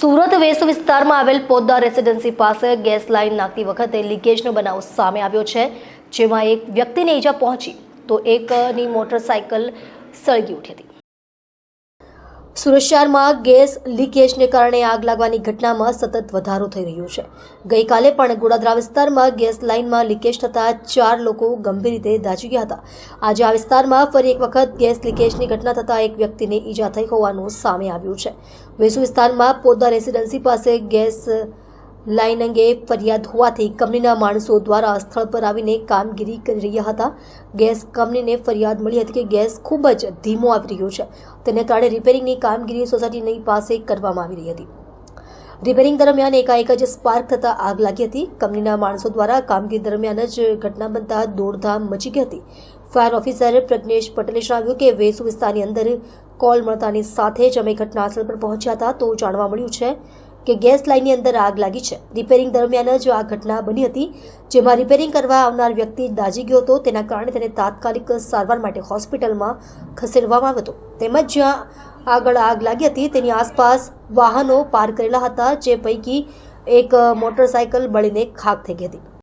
Surat waste વિસ્તારમાં આવેલ Poddar residency પાસે ગેસ લાઇન નાખતી વખતે લીકેજનો બનાવ સામે આવ્યો છે, જેમાં એક વ્યક્તિને ઈજા પહોંચી તો એકની મોટરસાઇકલ સળગી ઉઠી હતી। સુરત શહેરમાં ગેસ લીકેજને કારણે આગ લાગવાની ઘટનામાં સતત વધારો થઈ રહ્યો છે। ગઈકાલે પણ ગોડાદરા વિસ્તારમાં ગેસ લાઇનમાં લીકેજ થતાં 4 લોકો ગંભીર રીતે દાઝી ગયા હતા। આજે આ વિસ્તારમાં ફરી એક વખત ગેસ લીકેજની ઘટના થતાં એક વ્યક્તિને ઈજા થઈ હોવાનું સામે આવ્યું છે। વેસુ વિસ્તારમાં પોદ્દાર રેસિડેન્સી પાસે ગેસ લાઇન અંગે ફરિયાદ હોવાથી કંપનીના માણસો દ્વારા સ્થળ પર આવીને કામગીરી કરી રહ્યા હતા। ગેસ કંપનીને ફરિયાદ મળી હતી કે ગેસ ખૂબ જ ધીમો આવી રહ્યો છે, તેને કારણે રિપેરિંગની કામગીરી સોસાયટીની પાસે કરવામાં આવી રહી હતી। રિપેરિંગ દરમિયાન એકાએક જ સ્પાર્ક થતાં આગ લાગી હતી। કંપનીના માણસો દ્વારા કામગીરી દરમિયાન જ ઘટના બનતા દોડધામ મચી ગઈ હતી। ફાયર ઓફિસર પ્રજ્ઞેશ પટેલે જણાવ્યું કે વેસુ વિસ્તારની અંદર કોલ મળતાની સાથે જ અમે ઘટનાસ્થળ પર પહોંચ્યા હતા તો જાણવા મળ્યું છે કે ગેસ લાઇનની અંદર આગ લાગી છે। રિપેરિંગ દરમિયાન જ આ ઘટના બની હતી, જેમાં રિપેરિંગ કરવા આવનાર વ્યક્તિ દાઝી ગયો હતો, તેના કારણે તેને તાત્કાલિક સારવાર માટે હોસ્પિટલમાં ખસેડવામાં આવ્યો હતો। તેમજ જ્યાં આગળ આગ લાગી હતી તેની આસપાસ વાહનો પાર્ક કરેલા હતા, જે પૈકી એક મોટરસાઇકલ બળીને ખાખ થઈ ગઈ હતી।